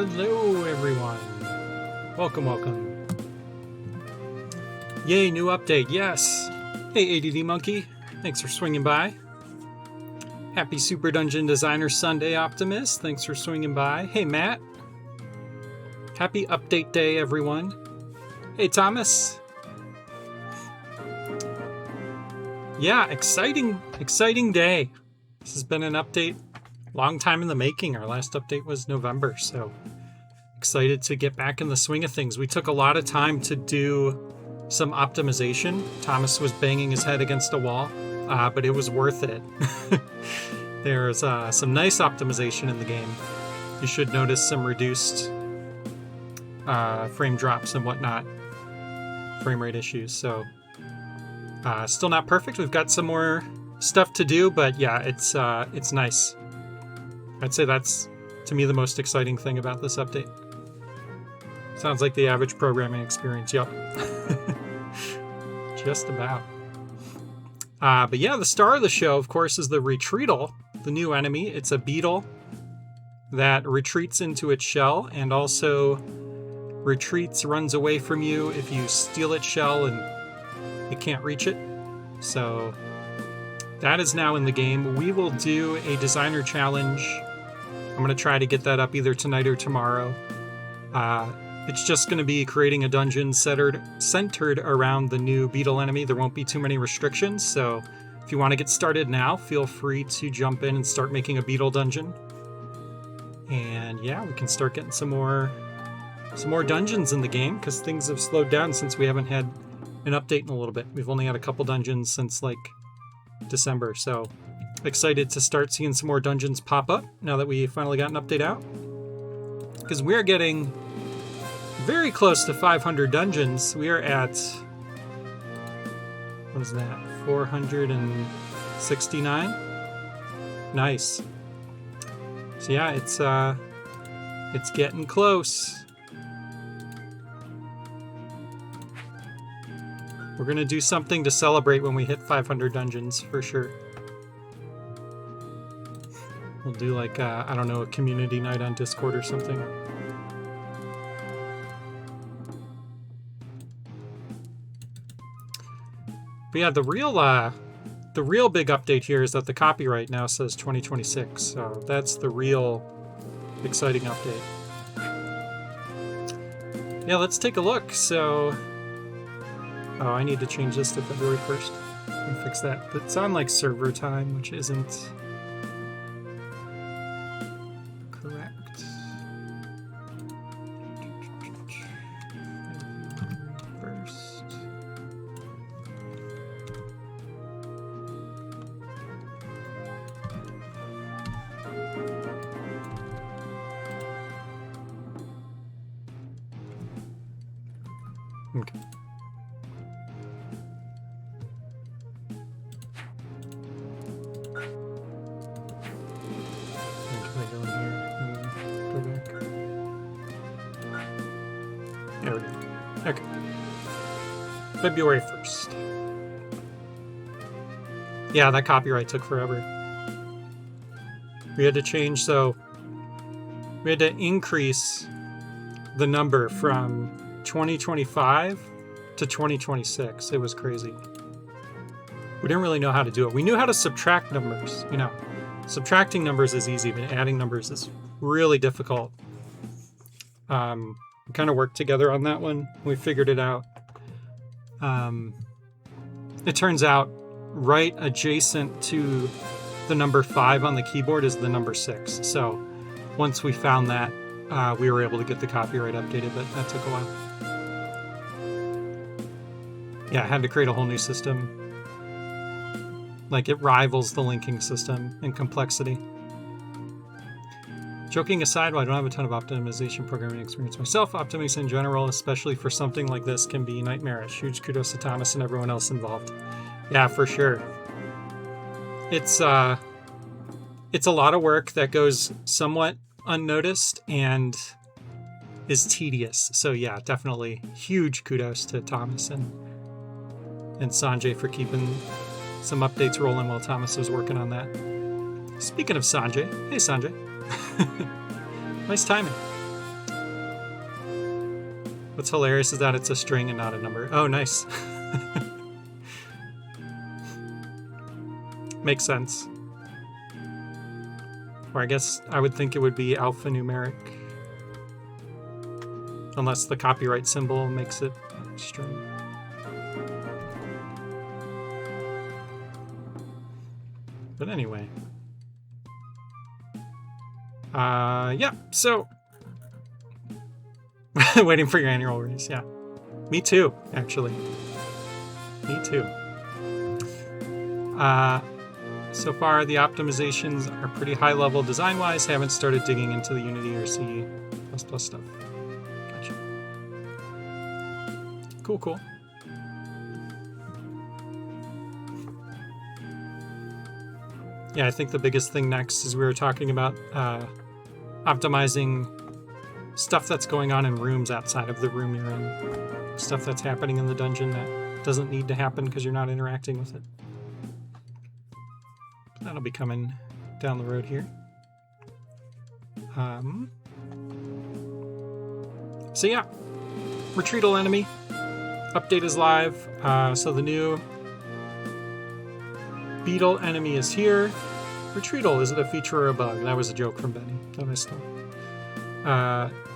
Hello, everyone. Welcome, welcome. Yay, new update, yes. Hey, ADD Monkey. Thanks for swinging by. Happy Super Dungeon Designer Sunday, Optimus. Thanks for swinging by. Hey, Matt. Happy update day, everyone. Hey, Thomas. Yeah, exciting day. This has been an update. Long time in the making. Our last update was November, so excited to get back in the swing of things. We took a lot of time to do some optimization. Thomas was banging his head against a wall, but it was worth it. There's some nice optimization in the game. You should notice some reduced frame drops and whatnot, frame rate issues. So still not perfect. We've got some more stuff to do, but yeah, it's nice. I'd say that's, to me, the most exciting thing about this update. Sounds like the average programming experience. Yep. Just about. But yeah, the star of the show, of course, is the Retreatle, the new enemy. It's a beetle that retreats into its shell and also runs away from you if you steal its shell and it can't reach it. So that is now in the game. We will do a designer challenge. I'm going to try to get that up either tonight or tomorrow. It's just going to be creating a dungeon centered around the new beetle enemy. There won't be too many restrictions, so if you want to get started now, feel free to jump in and start making a beetle dungeon. And yeah, we can start getting some more dungeons in the game, because things have slowed down since we haven't had an update in a little bit. We've only had a couple dungeons since like December, so excited to start seeing some more dungeons pop up now that we finally got an update out, because we're getting very close to 500 dungeons. We are at, what is that, 469. Nice. So yeah, it's getting close. We're gonna do something to celebrate when we hit 500 dungeons for sure. We'll do like, I don't know, a community night on Discord or something. But yeah, the real big update here is that the copyright now says 2026. So that's the real exciting update. Yeah, let's take a look. So, oh, I need to change this to February 1st and fix that. It's on like server time, which isn't correct. First. Okay. There we go. Okay. February 1st. Yeah, that copyright took forever. We had to change, so we had to increase the number from 2025 to 2026. It was crazy. We didn't really know how to do it. We knew how to subtract numbers, you know. Subtracting numbers is easy, but adding numbers is really difficult. We kind of worked together on that one. We figured it out. It turns out right adjacent to the number 5 on the keyboard is the number 6. So once we found that, we were able to get the copyright updated, but that took a while. Yeah, I had to create a whole new system. Like, it rivals the linking system in complexity. Joking aside, while I don't have a ton of optimization programming experience myself, optimizing in general, especially for something like this, can be nightmarish. Huge kudos to Thomas and everyone else involved. Yeah, for sure. It's a lot of work that goes somewhat unnoticed and is tedious. So yeah, definitely huge kudos to Thomas and Sanjay for keeping some updates rolling while Thomas was working on that. Speaking of Sanjay, hey Sanjay. Nice timing. What's hilarious is that it's a string and not a number. Oh, nice. Makes sense. Or I guess I would think it would be alphanumeric. Unless the copyright symbol makes it a string. But anyway. Yeah, so... Waiting for your annual release, yeah. Me too, actually. Me too. So far, the optimizations are pretty high level design-wise. Haven't started digging into the Unity or C++ stuff. Gotcha. Cool, cool. Yeah, I think the biggest thing next is we were talking about optimizing stuff that's going on in rooms outside of the room you're in. Stuff that's happening in the dungeon that doesn't need to happen because you're not interacting with it. That'll be coming down the road here. So yeah, Retreatal enemy. Update is live. So the new Beetle enemy is here. Retreatal, is it a feature or a bug? That was a joke from Benny that I stole.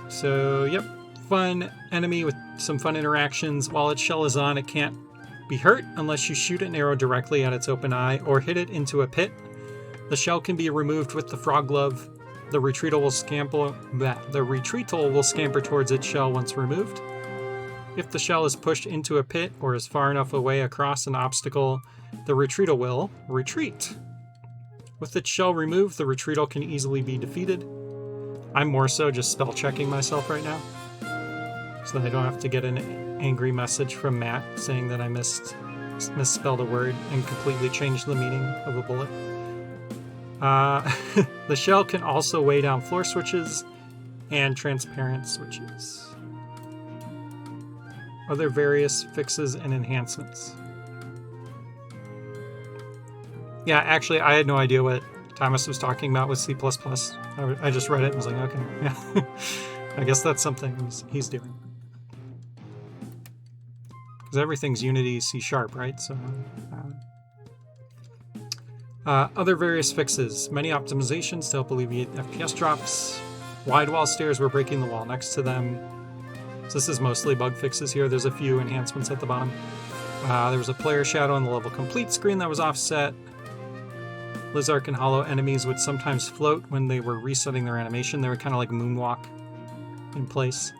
So, yep, fun enemy with some fun interactions. While its shell is on, it can't be hurt unless you shoot an arrow directly at its open eye or hit it into a pit. The shell can be removed with the frog glove. The retreatal will scamper towards its shell once removed. If the shell is pushed into a pit or is far enough away across an obstacle, the retreatal will retreat. With its shell removed, the retreatal can easily be defeated. I'm more so just spell checking myself right now, so that I don't have to get an angry message from Matt saying that I misspelled a word and completely changed the meaning of a bullet. The shell can also weigh down floor switches and transparent switches. Other various fixes and enhancements. Yeah, actually, I had no idea what Thomas was talking about with C++. I just read it and was like, okay, yeah. I guess that's something he's doing. Because everything's Unity C#, right? So, other various fixes. Many optimizations to help alleviate FPS drops. Wide wall stairs were breaking the wall next to them. So this is mostly bug fixes here. There's a few enhancements at the bottom. There was a player shadow on the level complete screen that was offset. Lizark and Hollow enemies would sometimes float when they were resetting their animation. They were kind of like moonwalk in place.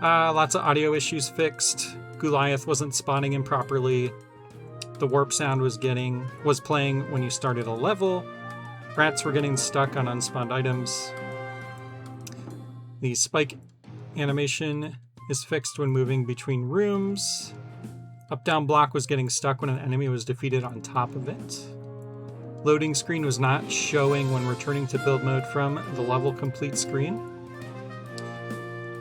Lots of audio issues fixed. Goliath wasn't spawning improperly. The warp sound was playing when you started a level. Rats were getting stuck on unspawned items. The spike animation is fixed when moving between rooms. Up-down block was getting stuck when an enemy was defeated on top of it. Loading screen was not showing when returning to build mode from the level complete screen.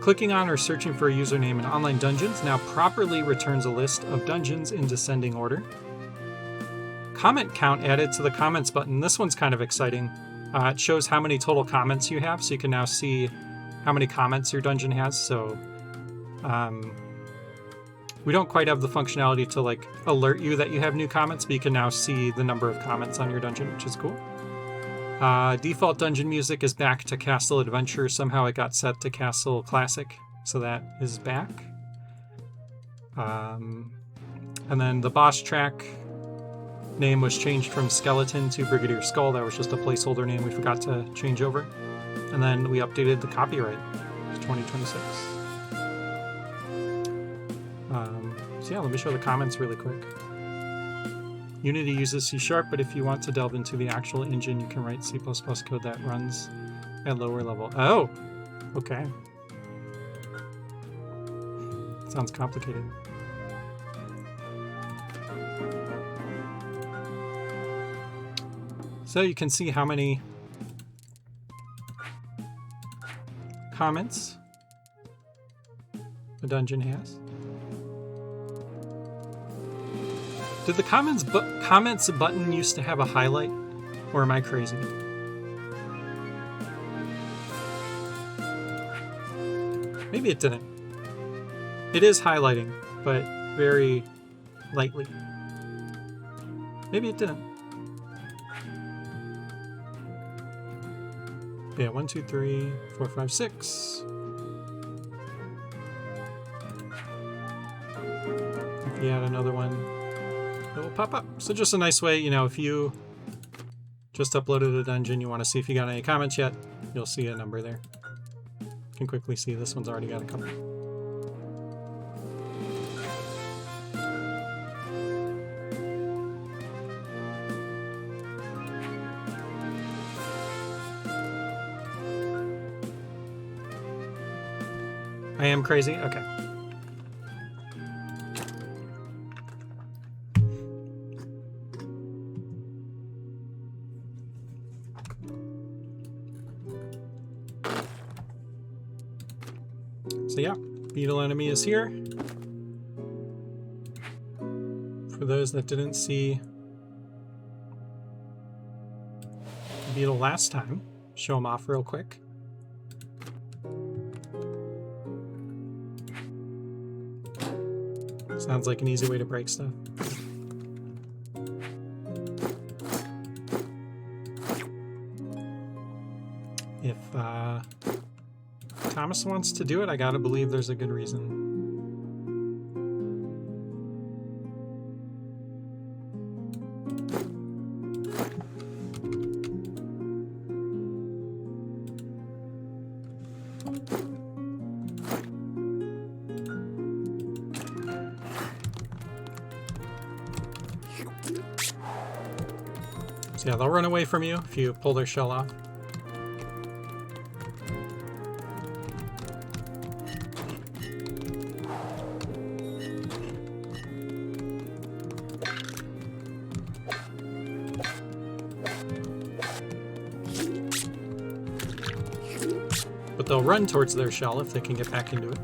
Clicking on or searching for a username in online dungeons now properly returns a list of dungeons in descending order. Comment count added to the comments button. This one's kind of exciting. It shows how many total comments you have, so you can now see how many comments your dungeon has. So we don't quite have the functionality to like alert you that you have new comments, but you can now see the number of comments on your dungeon, which is cool. Default dungeon music is back to Castle Adventure. Somehow it got set to Castle Classic, so that is back. And then the boss track name was changed from Skeleton to Brigadier Skull. That was just a placeholder name we forgot to change over. And then we updated the copyright to 2026. So yeah, let me show the comments really quick. Unity uses C#, but if you want to delve into the actual engine, you can write C++ code that runs at lower level. Oh, okay. Sounds complicated. So you can see how many comments a dungeon has. Did the comments button used to have a highlight, or am I crazy? Maybe it didn't. It is highlighting, but very lightly. Maybe it didn't. Yeah, 1, 2, 3, 4, 5, 6. If you add another one, it will pop up. So just a nice way, you know, if you just uploaded a dungeon, you want to see if you got any comments yet, you'll see a number there. You can quickly see this one's already got a couple. I am crazy? Okay. So yeah, Beetle enemy is here. For those that didn't see Beetle last time, show him off real quick. Sounds like an easy way to break stuff. If Thomas wants to do it, I gotta believe there's a good reason. So yeah, they'll run away from you if you pull their shell off. But they'll run towards their shell if they can get back into it.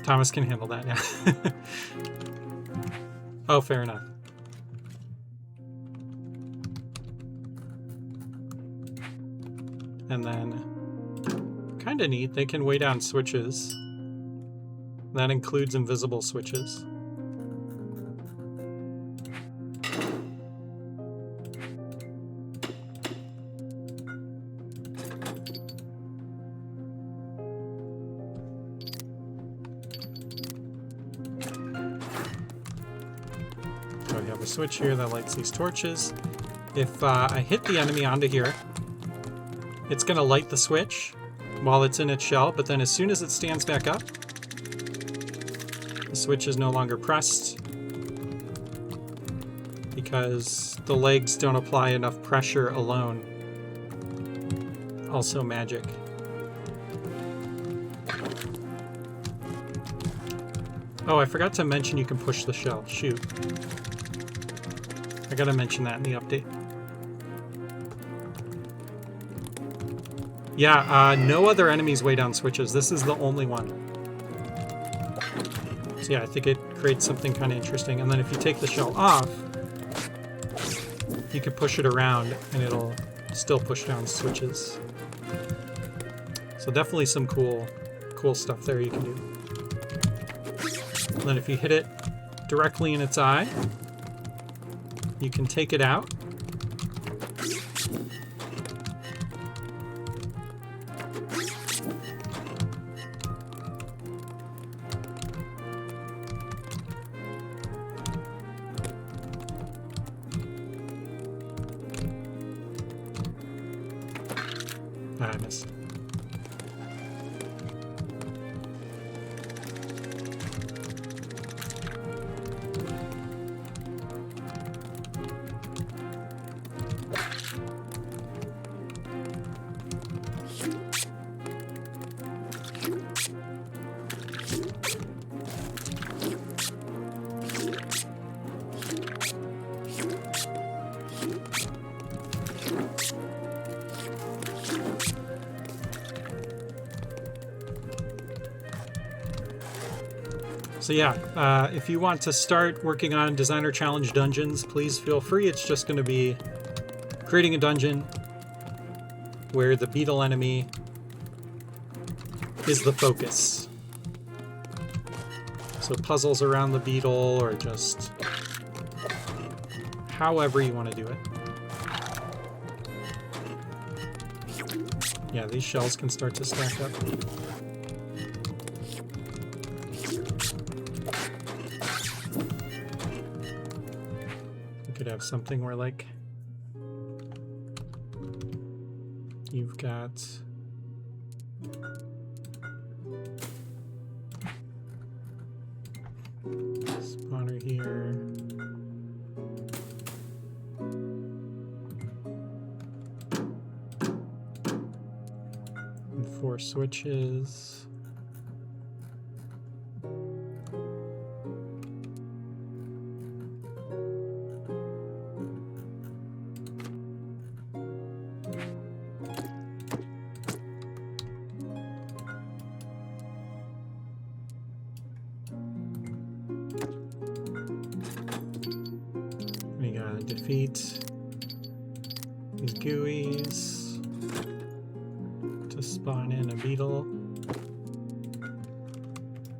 Thomas can handle that, yeah. Oh, fair enough. And then, kind of neat, they can weigh down switches. That includes invisible switches. Switch here that lights these torches. If I hit the enemy onto here, it's going to light the switch while it's in its shell, but then as soon as it stands back up, the switch is no longer pressed because the legs don't apply enough pressure alone. Also magic. Oh, I forgot to mention you can push the shell. Shoot. I gotta mention that in the update. Yeah, no other enemies weigh down switches. This is the only one. So yeah, I think it creates something kind of interesting. And then if you take the shell off, you can push it around and it'll still push down switches. So definitely some cool stuff there you can do. And then if you hit it directly in its eye, you can take it out. Ah, I missed. So yeah, if you want to start working on designer challenge dungeons, please feel free. It's just going to be creating a dungeon where the beetle enemy is the focus. So puzzles around the beetle, or just however you want to do it. Yeah, these shells can start to stack up. You could have something where, like, you've got spawner here. And 4 switches. We gotta defeat these gooeys to spawn in a beetle.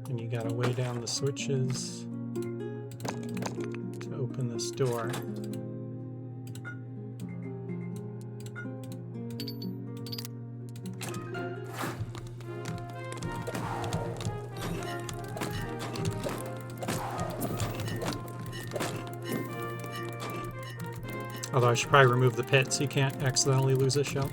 And you gotta weigh down the switches to open this door. Although I should probably remove the pit so you can't accidentally lose a shell.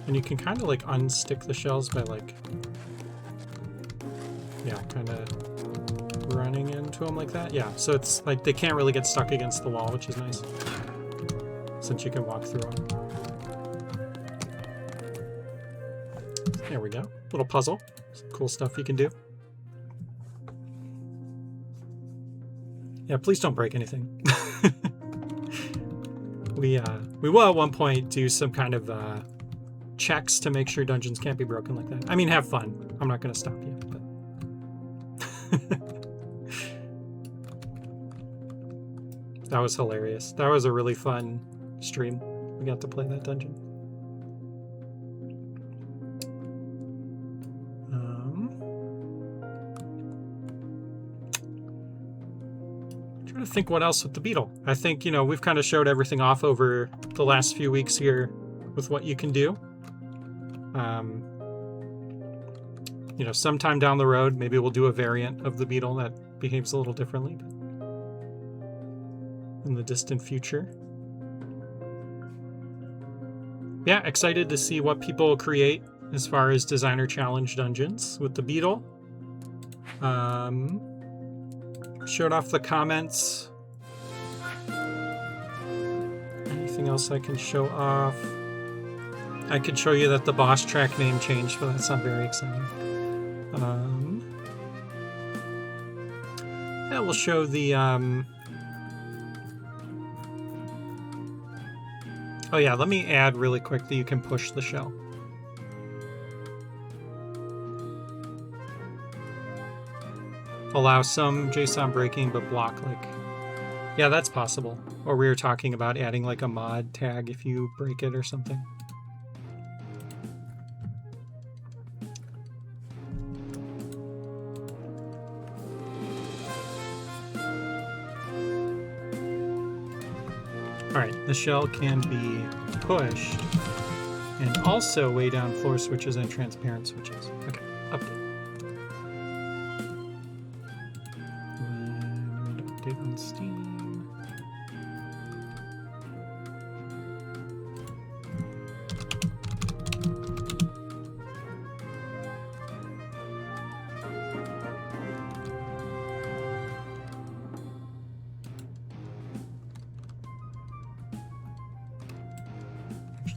And you can kind of like unstick the shells by like, yeah, kind of running into them like that. Yeah, so it's like they can't really get stuck against the wall, which is nice, since you can walk through them. There we go. Little puzzle. Some cool stuff you can do. Yeah, please don't break anything. We will at one point do some kind of checks to make sure dungeons can't be broken like that. I mean, have fun. I'm not going to stop you, but that was hilarious. That was a really fun stream. We got to play that dungeon. Trying to think what else with the beetle. I think, you know, we've kind of showed everything off over the last few weeks here with what you can do. You know, sometime down the road, maybe we'll do a variant of the beetle that behaves a little differently in the distant future. Yeah, excited to see what people create as far as designer challenge dungeons with the beetle. Showed off the comments. Anything else I can show off? I could show you that the boss track name changed, but that's not very exciting. Yeah, we'll show the oh yeah, let me add really quick that you can push the shell. Allow some JSON breaking, but block like... Yeah, that's possible. Or we were talking about adding like a mod tag if you break it or something. Alright, the shell can be pushed and also weigh down floor switches and transparent switches. Okay, update. And update on Steam.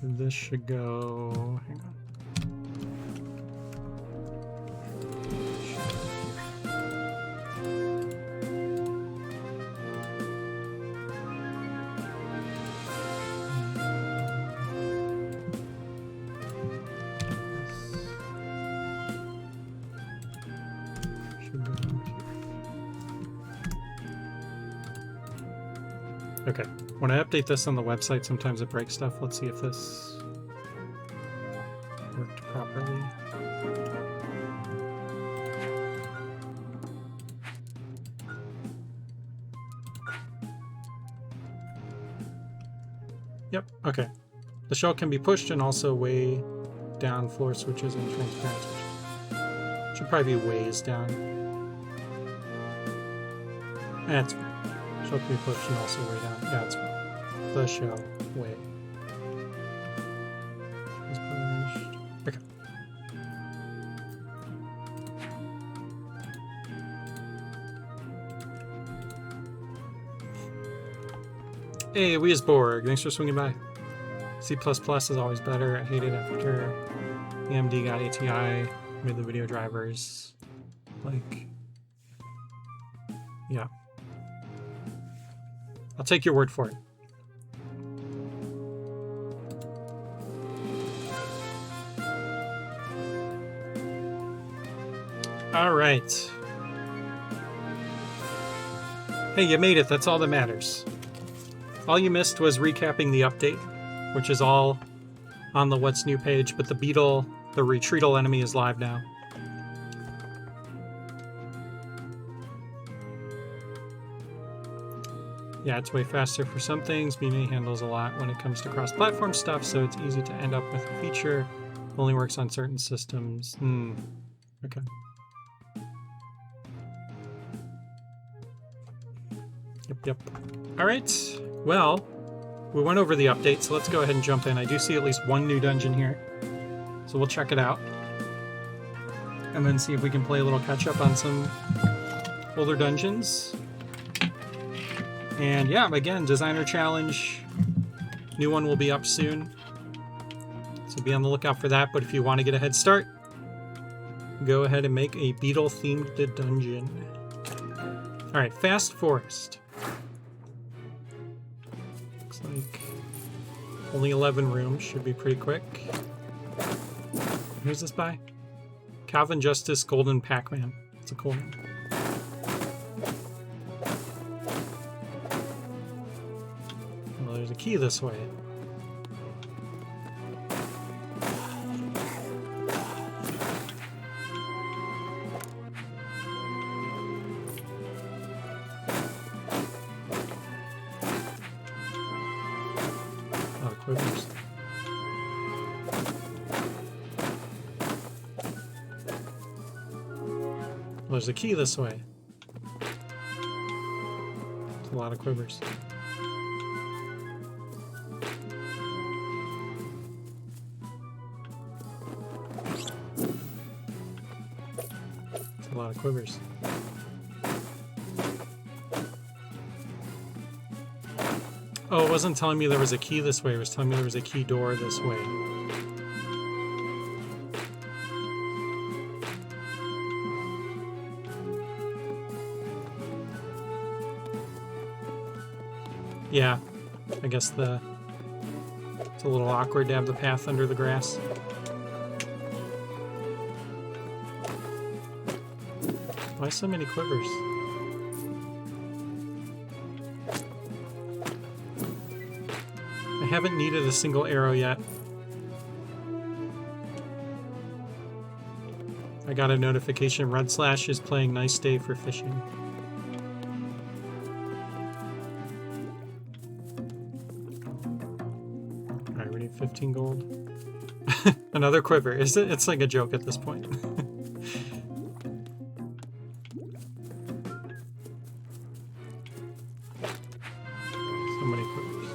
This should go, hang on. Okay. When I update this on the website, sometimes it breaks stuff. Let's see if this worked properly. Yep, okay. The shell can be pushed and also way down floor switches and transparent switches. Should probably be ways down. That's fine. Shell can be pushed and also way down. Yeah, that's fine. The shell way is pushed. Okay. Hey, Weisborg, thanks for swinging by. C++ is always better. I hate it after AMD got ATI, made the video drivers. Like, yeah. I'll take your word for it. All right. Hey, you made it. That's all that matters. All you missed was recapping the update, which is all on the What's New page, but the Beetle, the Retreatal enemy, is live now. Yeah, it's way faster for some things. Mimi handles a lot when it comes to cross-platform stuff, so it's easy to end up with a feature. Only works on certain systems. Okay. Yep. All right. Well, we went over the update, so let's go ahead and jump in. I do see at least one new dungeon here, so we'll check it out. And then see if we can play a little catch-up on some older dungeons. And yeah, again, Designer Challenge. New one will be up soon, so be on the lookout for that. But if you want to get a head start, go ahead and make a Beetle-themed dungeon. All right, Fast Forest. Looks like only 11 rooms, should be pretty quick. Who's this by? Calvin Justice Golden Pac-Man. It's a cool name. Well, there's a key this way. Quivers. Well, there's a key this way. There's a lot of quivers. There's a lot of quivers. Oh, it wasn't telling me there was a key this way. It was telling me there was a key door this way. Yeah, I guess it's a little awkward to have the path under the grass. Why so many quivers? I haven't needed a single arrow yet. I got a notification. Red Slash is playing Nice Day for Fishing. Alright, we need 15 gold. Another quiver. It's like a joke at this point. So many quivers.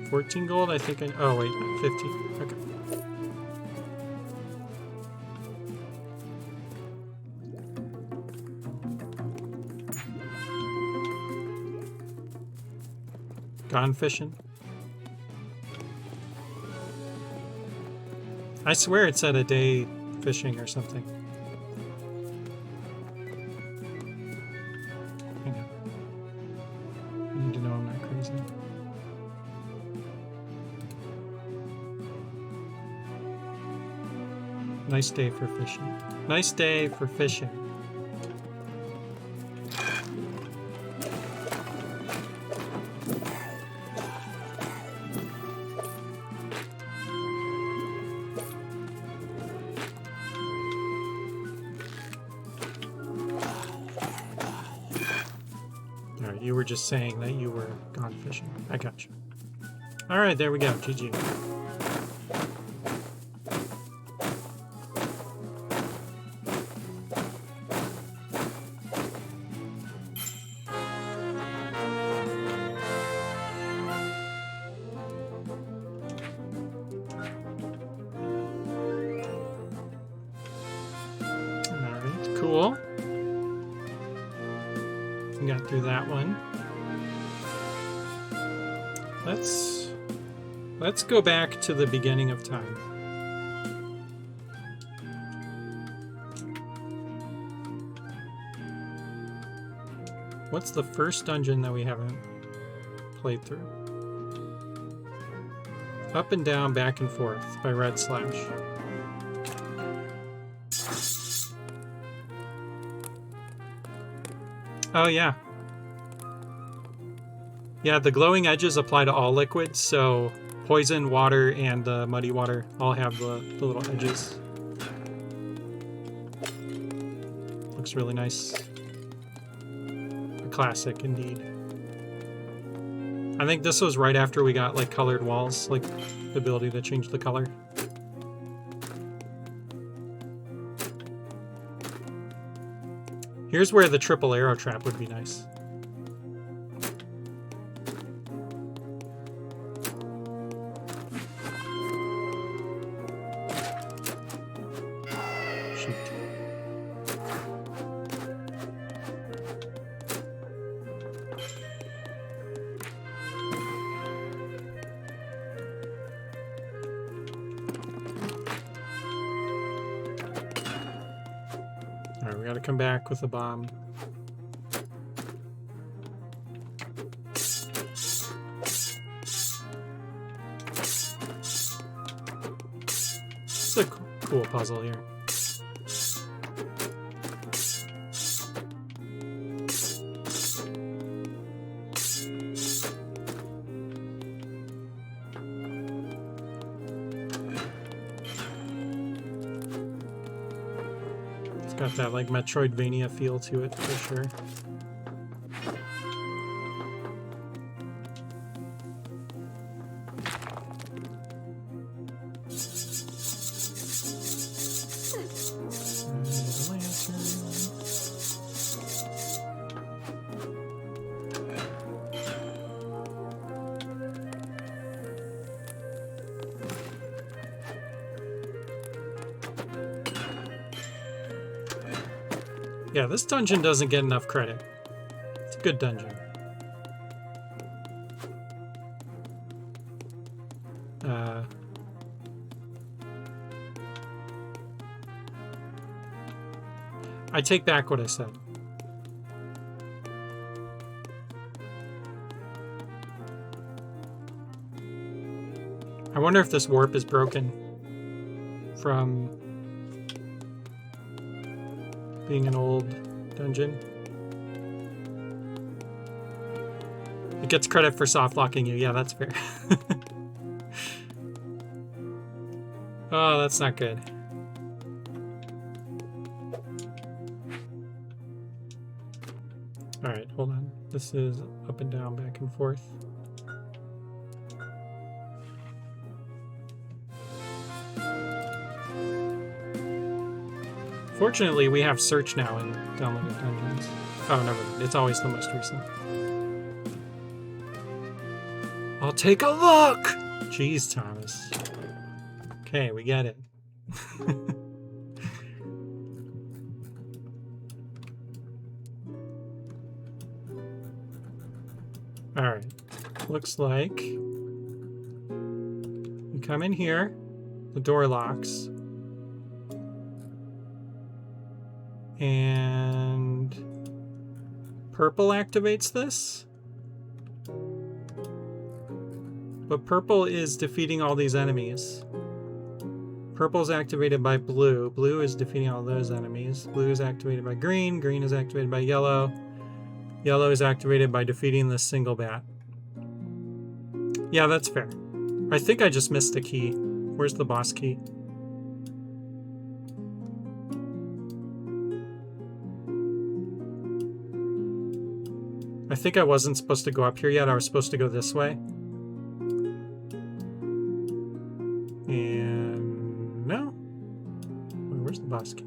14 gold, I think oh wait, 15. Okay. Gone fishing. I swear it said a day fishing or something. Hang on. I need to know I'm not crazy. Nice day for fishing. Nice day for fishing. Alright, you were just saying that you were gone fishing. I got you. Alright, there we go. GG. Alright, cool. We got through that one. Let's go back to the beginning of time. What's the first dungeon that we haven't played through? Up and Down, Back and Forth by Red Slash. Oh, yeah. Yeah, the glowing edges apply to all liquids, so poison, water, and the muddy water all have the little edges. Looks really nice. A classic, indeed. I think this was right after we got, like, colored walls, like, the ability to change the color. Here's where the triple arrow trap would be nice. Shoot. Alright, we gotta come back with a bomb. It's a cool puzzle here. Got that like Metroidvania feel to it for sure. Yeah, this dungeon doesn't get enough credit. It's a good dungeon. I take back what I said. I wonder if this warp is broken from being an old dungeon. It gets credit for soft locking you. Yeah, that's fair. Oh, that's not good. Alright, hold on. This is up and down, back and forth. Fortunately, we have search now in downloaded dungeons. Oh, never mind. It's always the most recent. I'll take a look! Jeez, Thomas. Okay, we get it. Alright. Looks like you come in here, the door locks. And purple activates this. But purple is defeating all these enemies. Purple is activated by blue. Blue is defeating all those enemies. Blue is activated by green. Green is activated by yellow. Yellow is activated by defeating this single bat. Yeah, that's fair. I think I just missed a key. Where's the boss key? I think I wasn't supposed to go up here yet. I was supposed to go this way. And no. Where's the boss key?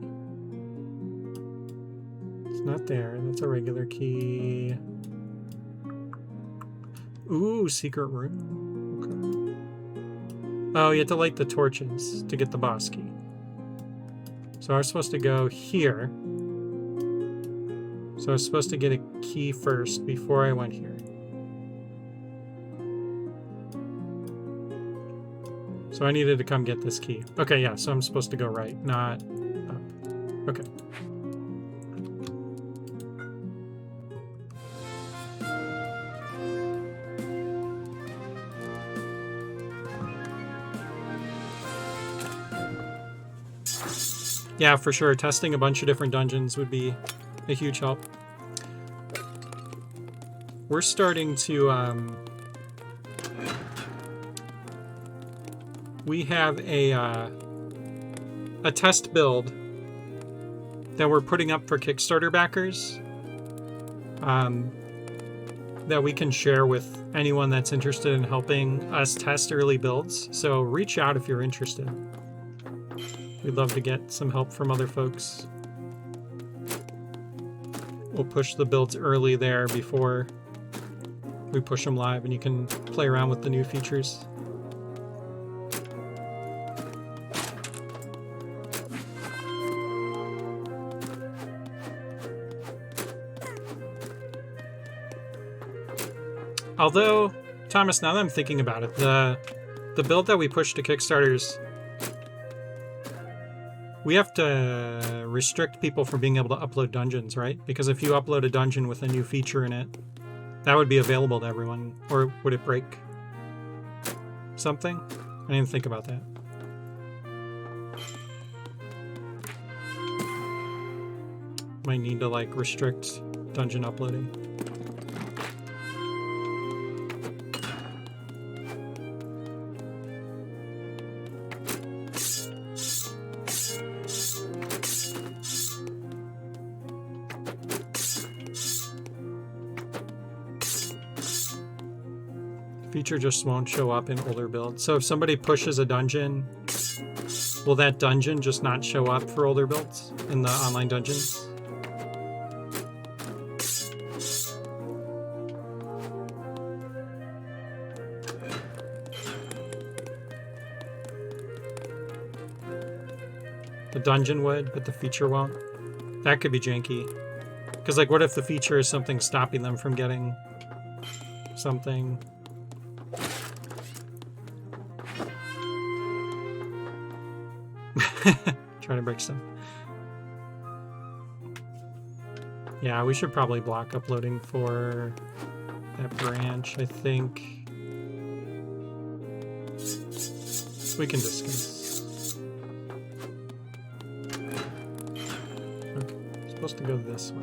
It's not there. That's a regular key. Ooh, secret room. Okay. Oh, you have to light the torches to get the boss key. So I was supposed to go here. So I was supposed to get a key first before I went here. So I needed to come get this key. Okay, yeah, so I'm supposed to go right, not up. Okay. Yeah, for sure. Testing a bunch of different dungeons would be a huge help. We're starting to, we have a test build that we're putting up for Kickstarter backers that we can share with anyone that's interested in helping us test early builds. So reach out if you're interested. We'd love to get some help from other folks. We'll push the builds early there before we push them live, and you can play around with the new features. Although, Thomas, now that I'm thinking about it, the build that we push to Kickstarters, we have to restrict people from being able to upload dungeons, right? Because if you upload a dungeon with a new feature in it, that would be available to everyone. Or would it break something? I didn't think about that. Might need to, like, restrict dungeon uploading. Feature just won't show up in older builds. So if somebody pushes a dungeon, will that dungeon just not show up for older builds in the online dungeons? The dungeon would, but the feature won't. That could be janky. Because, like, what if the feature is something stopping them from getting something? Trying to break stuff. Yeah, we should probably block uploading for that branch, I think. We can discuss. Okay, I'm supposed to go this way.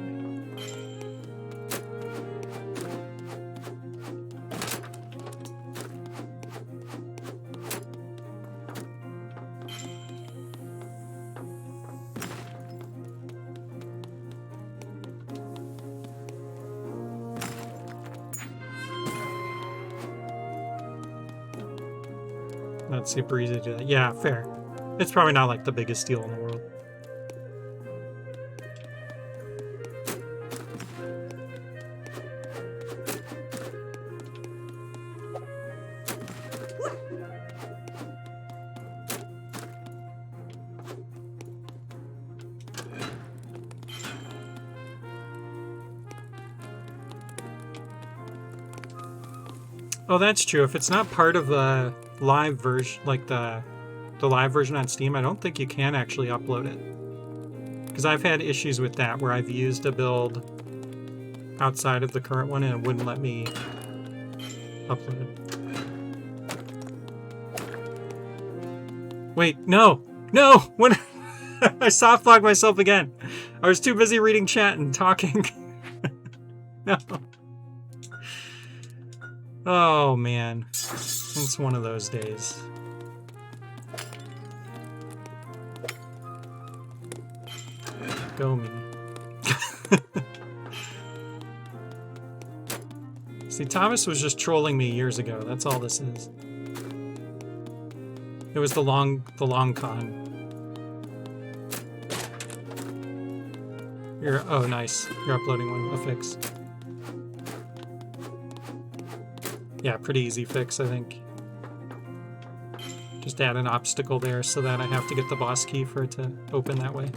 Not super easy to do that. Yeah, fair. It's probably not like the biggest deal in the world. Oh, that's true. If it's not part of the live version, like the live version on Steam, I don't think you can actually upload it. Because I've had issues with that where I've used a build outside of the current one and it wouldn't let me upload it. Wait, no! No! When I soft locked myself again. I was too busy reading chat and talking. No. Oh, man. It's one of those days. Go me. See, Thomas was just trolling me years ago. That's all this is. It was the long con. Oh, nice. You're uploading one, a fix. Yeah, pretty easy fix, I think. Just add an obstacle there so that I have to get the boss key for it to open that way.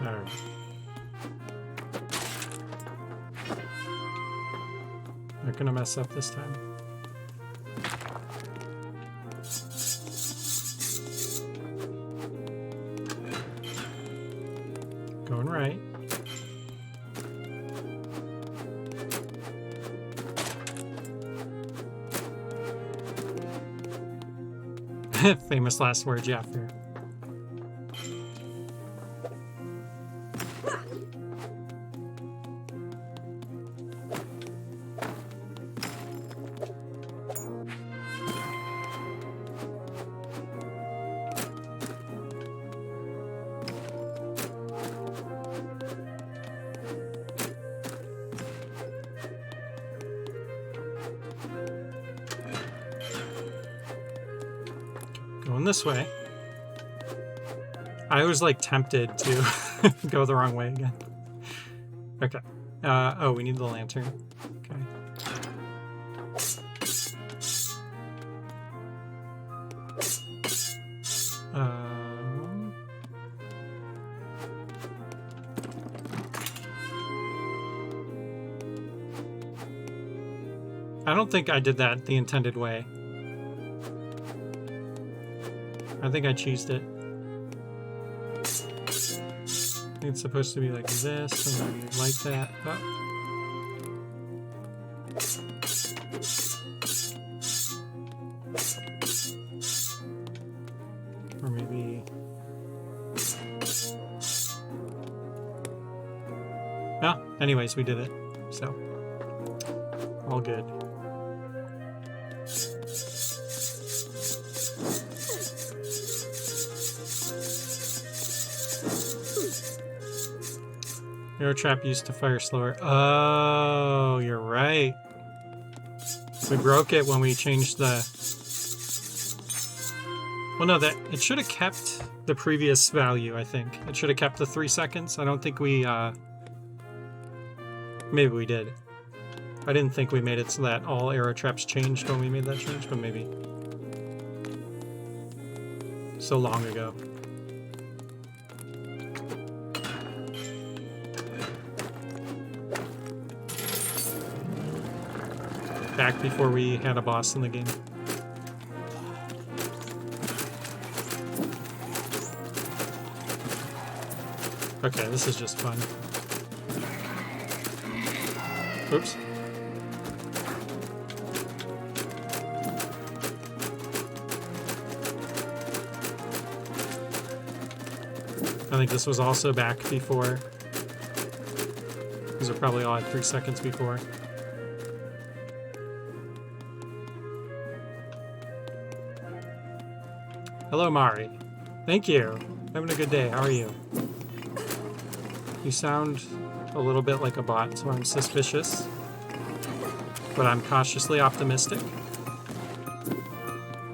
Alright. Not gonna mess up this time. Going right. Famous last words, yeah, fair. Going this way. I was like tempted to go the wrong way again. Okay. Oh, we need the lantern. Okay. I don't think I did that the intended way. I think I cheesed it. I think it's supposed to be like this, and then you light that up. Or maybe... Oh, anyways, we did it. So, all good. Arrow trap used to fire slower. Oh, you're right. We broke it when we changed the... Well, no, that it should have kept the previous value, I think. It should have kept the 3 seconds. I don't think we... Maybe we did. I didn't think we made it so that all arrow traps changed when we made that change, but maybe. So long ago. Back before we had a boss in the game. Okay, this is just fun. Oops. I think this was also back before. These are probably all at 3 seconds before. Hello, Mari. Thank you. Having a good day. How are you? You sound a little bit like a bot, so I'm suspicious. But I'm cautiously optimistic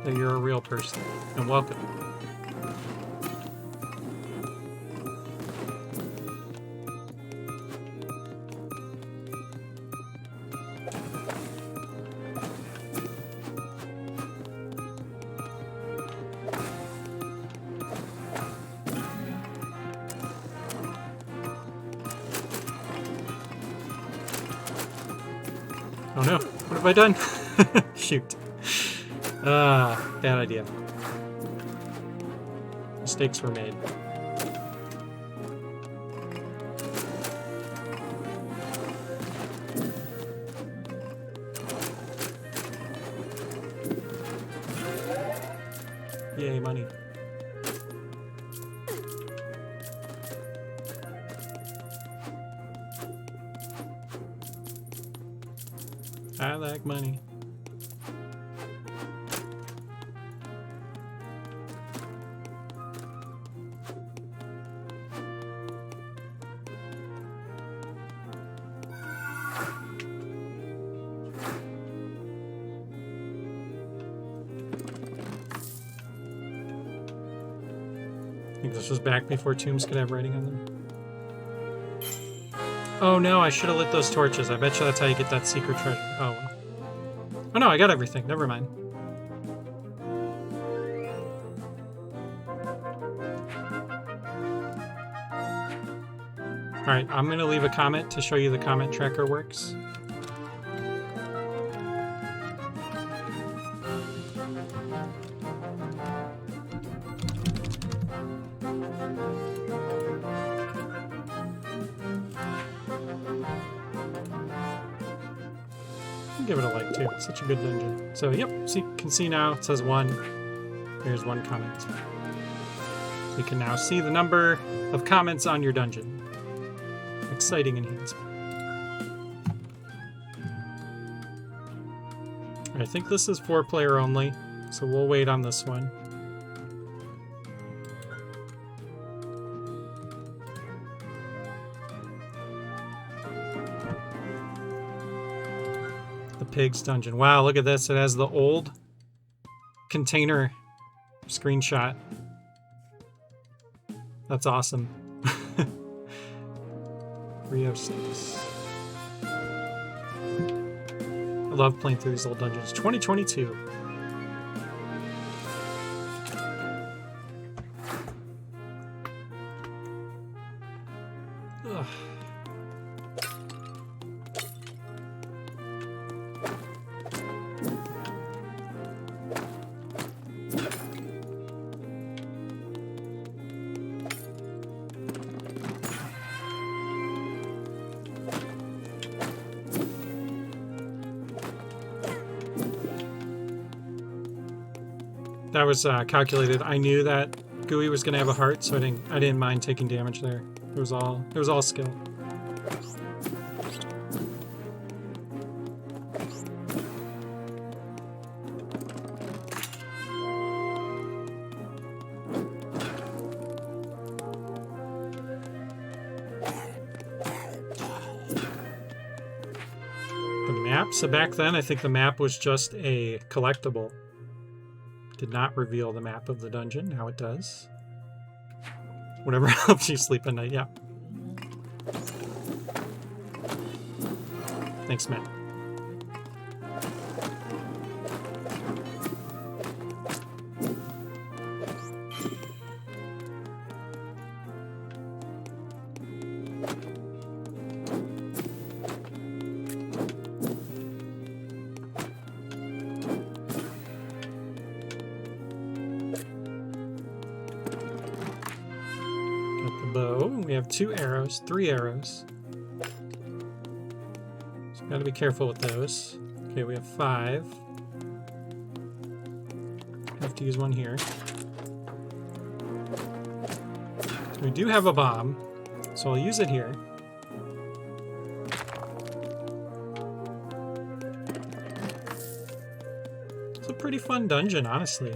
that you're a real person. And welcome. Oh no, what have I done? Shoot. Bad idea. Mistakes were made. Yay, money. I like money. I think this was back before tombs could have writing on them. Oh no, I should have lit those torches. I bet you that's how you get that secret treasure. Oh well. Oh no, I got everything. Never mind. Alright, I'm going to leave a comment to show you the comment tracker works. Give it a like too. It's such a good dungeon. So yep, so you can see now it says 1. There's 1 comment. So you can now see the number of comments on your dungeon. Exciting enhancement. I think this is 4-player only, so we'll wait on this one. Pig's dungeon. Wow, look at this. It has the old container screenshot. That's awesome. 306. I love playing through these old dungeons. 2022. Ugh. That was calculated. I knew that Gooey was going to have a heart, so I didn't mind taking damage there. It was all skill. The map. So back then, I think the map was just a collectible. Did not reveal the map of the dungeon. Now it does. Whatever helps you sleep at night, yeah. Thanks, Matt. Bow. We have 2 arrows, 3 arrows. So gotta be careful with those. Okay, we have 5. Have to use one here. We do have a bomb, so I'll use it here. It's a pretty fun dungeon, honestly.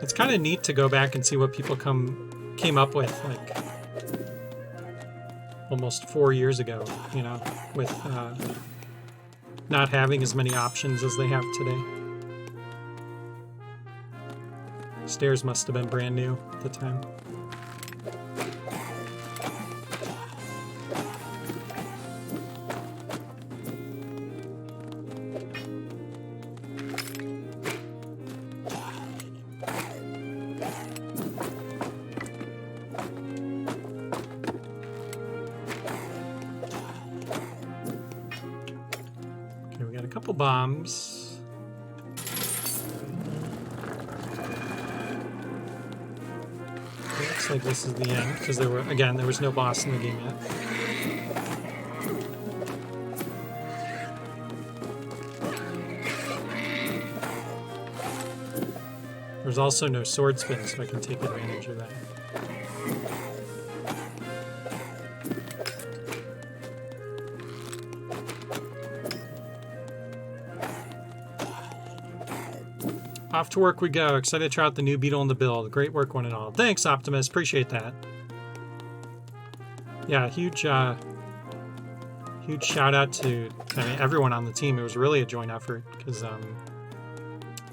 It's kind of neat to go back and see what people came up with, like, almost 4 years ago, you know, with not having as many options as they have today. Stairs must have been brand new at the time. Couple bombs. Looks like this is the end, because there was no boss in the game yet. There's also no sword spin, so I can take advantage of that. Off to work we go. Excited to try out the new Beetle in the build. Great work, one and all. Thanks, Optimus. Appreciate that. Yeah, huge shout out to everyone on the team. It was really a joint effort because,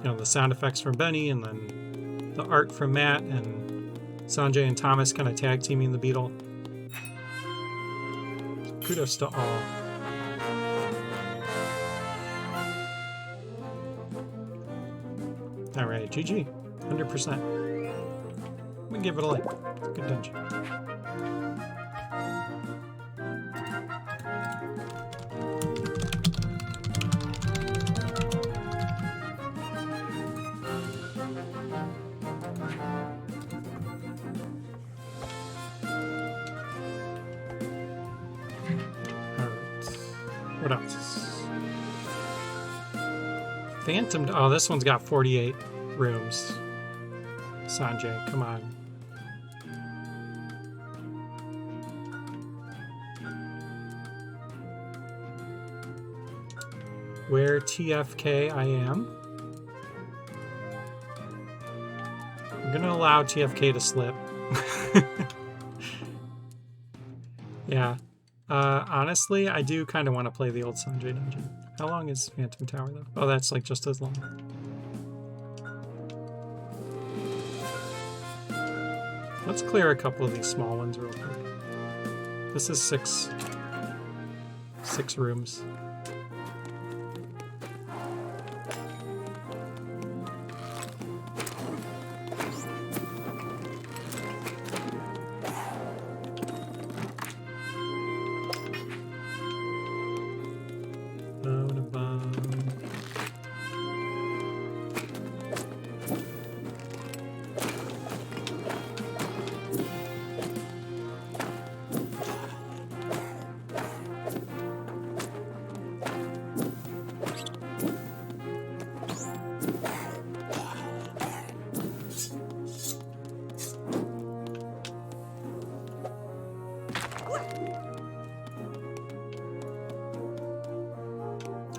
the sound effects from Benny and then the art from Matt and Sanjay and Thomas kind of tag teaming the Beetle. So kudos to all. Alright, GG. 100%. I'm gonna give it a like. It's a good dungeon. Alright. What else? Phantom. Oh, this one's got 48 rooms. Sanjay, come on. Where TFK I am. I'm gonna allow TFK to slip. Yeah. Honestly, I do kind of want to play the old Sanjay dungeon. How long is Phantom Tower, though? Oh, that's like just as long. Let's clear a couple of these small ones real quick. This is six rooms.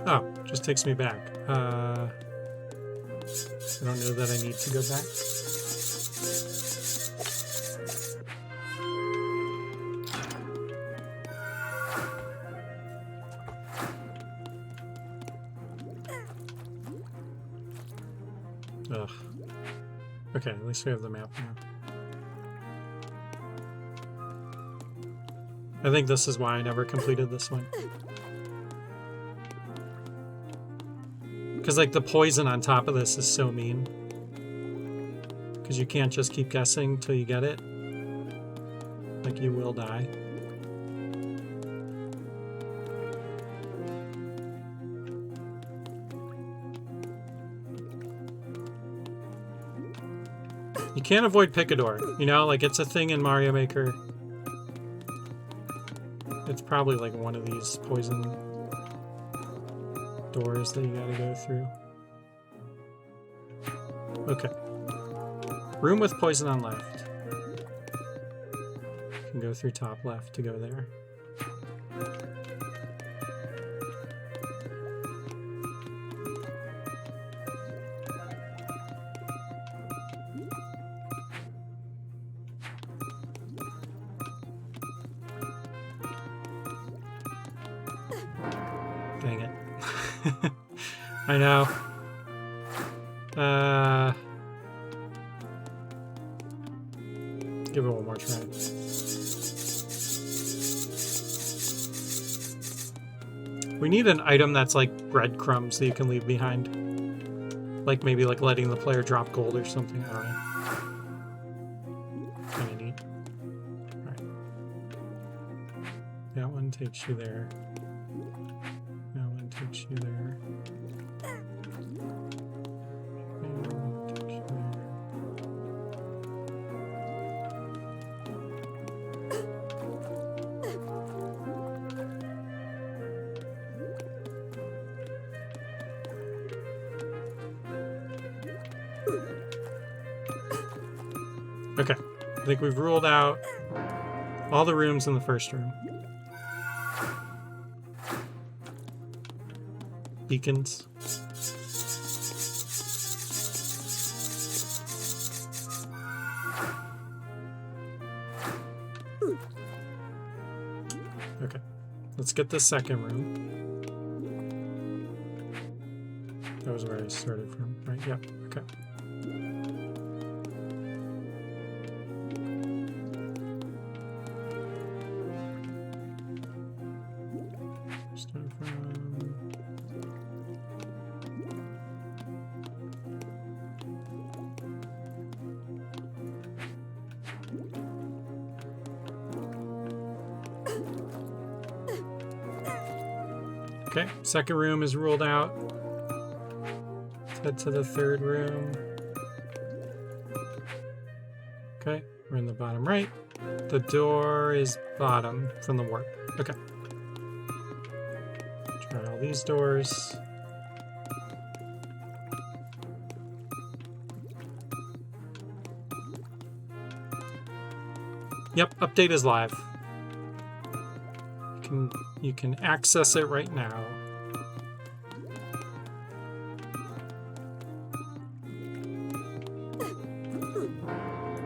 Oh, just takes me back. I don't know that I need to go back. Ugh. Okay, at least we have the map now. I think this is why I never completed this one. Because, like, the poison on top of this is so mean. Because you can't just keep guessing till you get it. Like, you will die. You can't avoid Picador, you know? Like, it's a thing in Mario Maker. It's probably, like, one of these poison doors that you gotta go through. Okay. Room with poison on left. You can go through top left to go there. Dang it. I know. Give it one more try. We need an item that's like breadcrumbs that you can leave behind. Like maybe like letting the player drop gold or something. I don't know. Kinda neat. Alright. That one takes you there. That one takes you there. Okay. I think we've ruled out all the rooms in the first room. Beacons. Okay. Let's get the second room. That was where I started from, right? Yeah, okay. Start from... Okay, second room is ruled out. Let's head to the third room. Okay, we're in the bottom right. The door is bottom from the warp. Okay. Try all these doors. Yep, update is live. You can access it right now.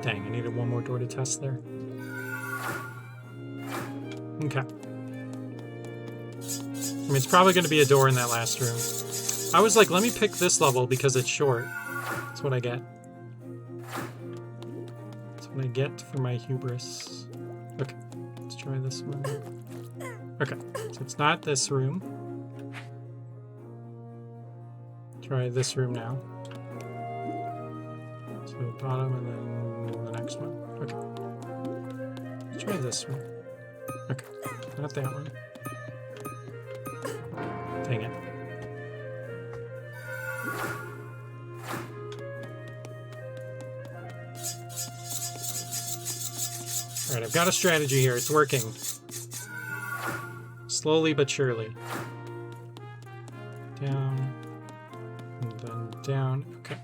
Dang, I needed one more door to test there. Okay. I mean, it's probably going to be a door in that last room. I was like, let me pick this level because it's short. That's what I get. That's what I get for my hubris. Okay, let's try this one. Okay, so it's not this room. Try this room now. So bottom and then the next one. Okay. Let's try this one. Okay, not that one. Dang it. Alright, I've got a strategy here. It's working. Slowly but surely. Down. And then down. Okay.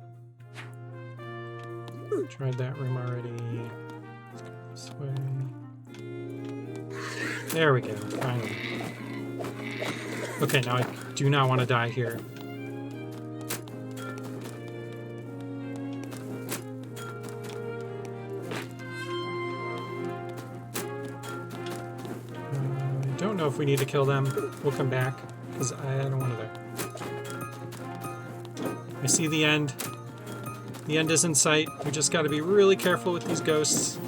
Tried that room already. Let's go this way. There we go. Finally. Okay, now I do not want to die here. I don't know if we need to kill them. We'll come back, because I don't want to die. I see the end. The end is in sight. We just got to be really careful with these ghosts.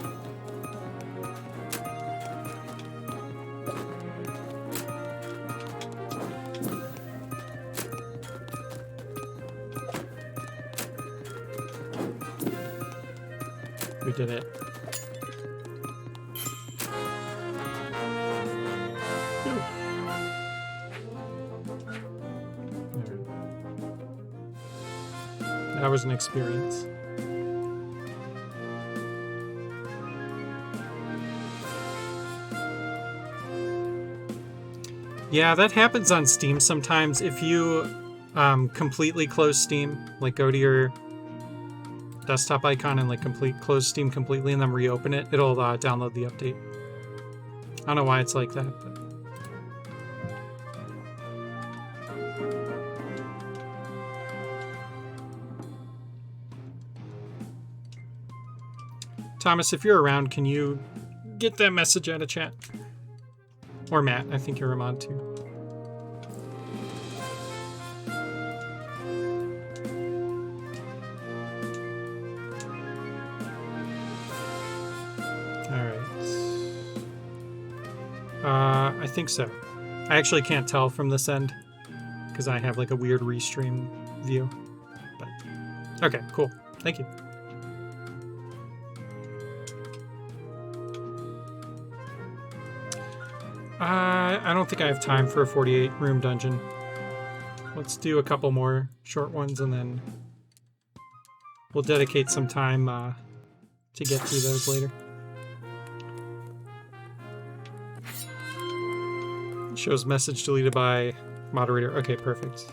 We did it. That was an experience. Yeah, that happens on Steam sometimes. If you completely close Steam, like go to your desktop icon and like close Steam completely and then reopen it, it'll download the update. I don't know why it's like that, but... Thomas, if you're around, can you get that message out of chat? Or Matt, I think you're a mod too. I think so. I actually can't tell from this end because I have like a weird restream view. But okay, cool. Thank you. I don't think I have time for a 48-room dungeon. Let's do a couple more short ones and then we'll dedicate some time to get through those later. Shows message deleted by moderator. Okay, perfect.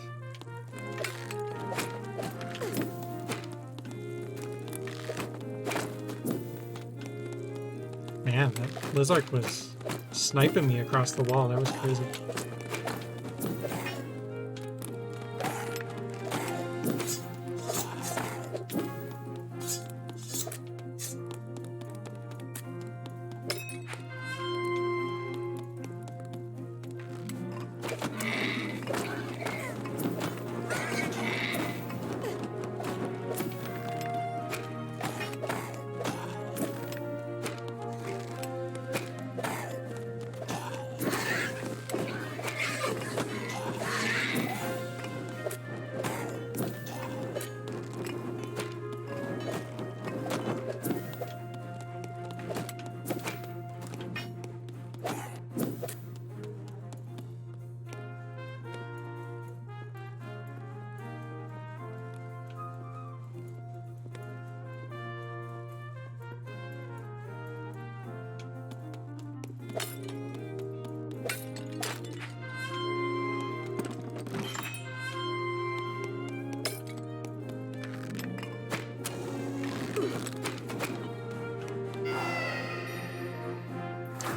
Lizard was sniping me across the wall. That was crazy.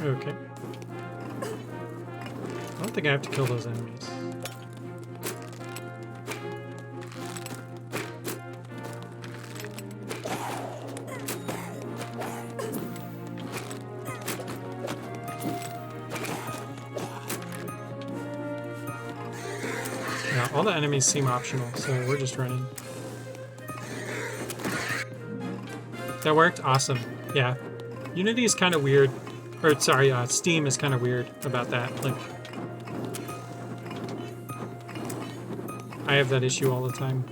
Okay. I don't think I have to kill those enemies. Yeah, all the enemies seem optional, so we're just running. That worked? Awesome. Yeah. Unity is kind of weird. Or, sorry, Steam is kind of weird about that. Like, I have that issue all the time.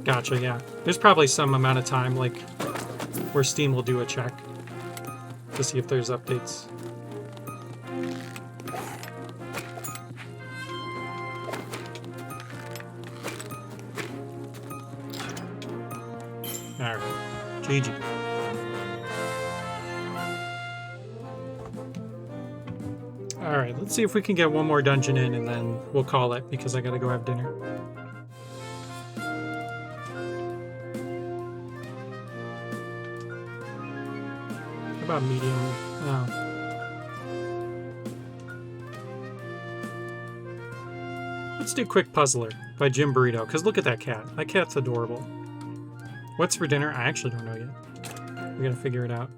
Gotcha, yeah. There's probably some amount of time, like, where Steam will do a check to see if there's updates. Alright. GG. Alright, let's see if we can get one more dungeon in and then we'll call it because I gotta go have dinner. About medium. Oh. Let's do Quick Puzzler by Jim Burrito, because look at that cat. That cat's adorable. What's for dinner? I actually don't know yet. We gotta figure it out.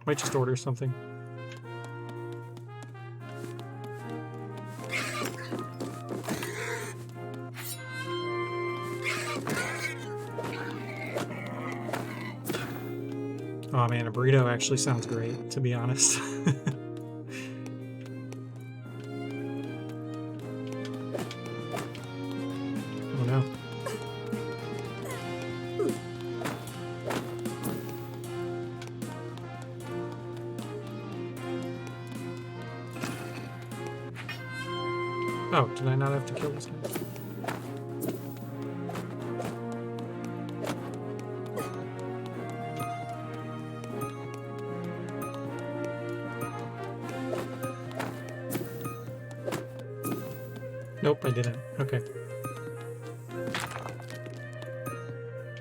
Might just order something. Oh man, a burrito actually sounds great, to be honest. Oh no. Oh, did I not have to kill this guy? Nope, I didn't. Okay.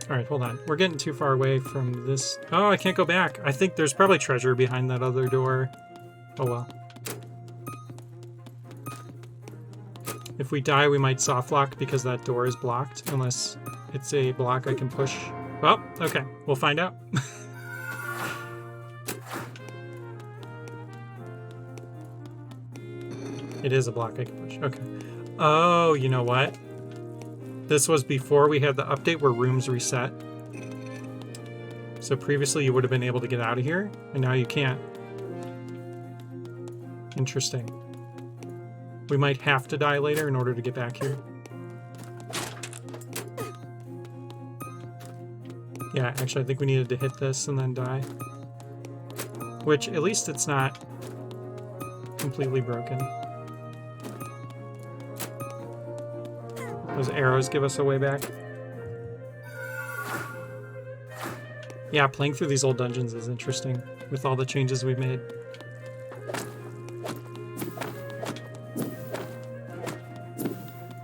Alright, hold on. We're getting too far away from this. Oh, I can't go back. I think there's probably treasure behind that other door. Oh well. If we die, we might soft lock because that door is blocked, unless it's a block I can push. Well, okay. We'll find out. It is a block I can push. Okay. Oh, you know what? This was before we had the update where rooms reset. So previously you would have been able to get out of here, and now you can't. Interesting. We might have to die later in order to get back here. Yeah, actually I think we needed to hit this and then die. Which, at least it's not completely broken. Those arrows give us a way back. Yeah, playing through these old dungeons is interesting with all the changes we've made.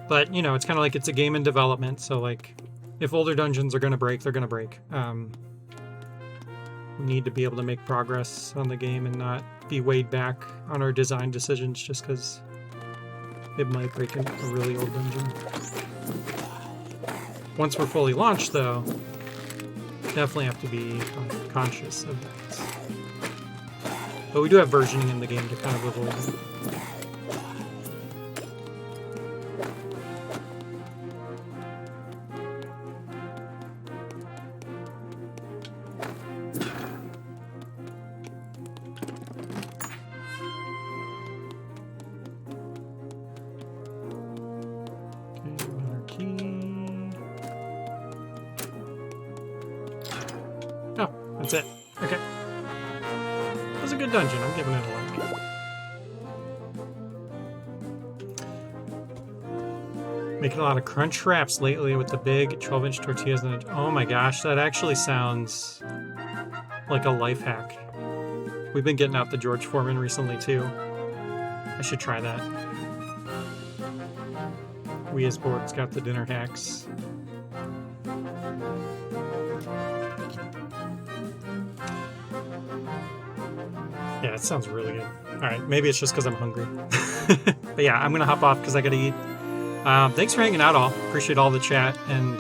But, you know, it's kind of like it's a game in development, so, like, if older dungeons are going to break, they're going to break. We need to be able to make progress on the game and not be weighed back on our design decisions just because it might break in a really old dungeon. Once we're fully launched, though, definitely have to be conscious of that. But we do have versioning in the game to kind of avoid it. That's it. Okay. That was a good dungeon. I'm giving it a like. Making a lot of crunch wraps lately with the big 12-inch tortillas. And oh my gosh, that actually sounds like a life hack. We've been getting out the George Foreman recently too. I should try that. We as Board's got the dinner hacks. Yeah, it sounds really good. All right, maybe it's just because I'm hungry. But yeah, I'm going to hop off because I got to eat. Thanks for hanging out, all. Appreciate all the chat and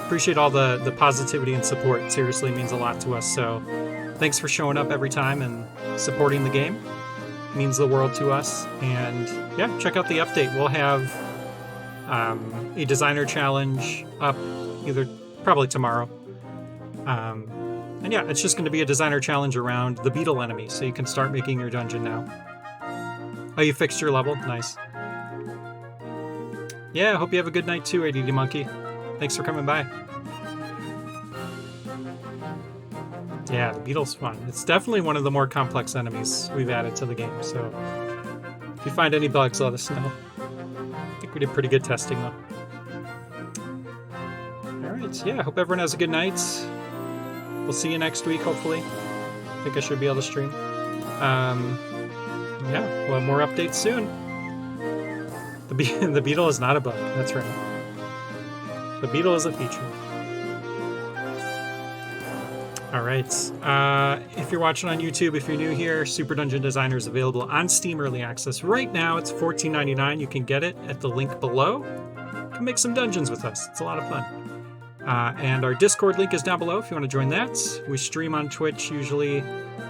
appreciate all the positivity and support. Seriously, means a lot to us. So thanks for showing up every time and supporting the game. It means the world to us. And yeah, check out the update. We'll have a designer challenge up probably tomorrow. And yeah, it's just going to be a designer challenge around the Beetle enemy, so you can start making your dungeon now. Oh, you fixed your level? Nice. Yeah, I hope you have a good night too, ADD Monkey. Thanks for coming by. Yeah, the Beetle's fun. It's definitely one of the more complex enemies we've added to the game, so if you find any bugs, let us know. I think we did pretty good testing, though. Alright, yeah, hope everyone has a good night. We'll see you next week, hopefully. I think I should be able to stream. Yeah, we'll have more updates soon. The Beetle is not a bug, that's right. The Beetle is a feature. Alright, if you're watching on YouTube, if you're new here, Super Dungeon Designer is available on Steam Early Access. Right now, it's $14.99. You can get it at the link below. You can make some dungeons with us. It's a lot of fun. And our Discord link is down below if you want to join that. We stream on Twitch usually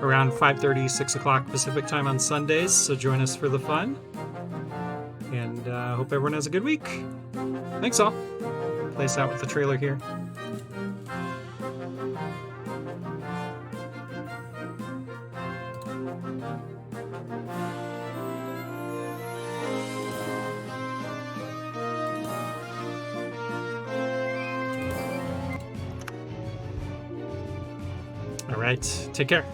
around 5:30, 6 o'clock Pacific time on Sundays, so join us for the fun. And hope everyone has a good week. Thanks all. Play us out with the trailer here. All right, take care.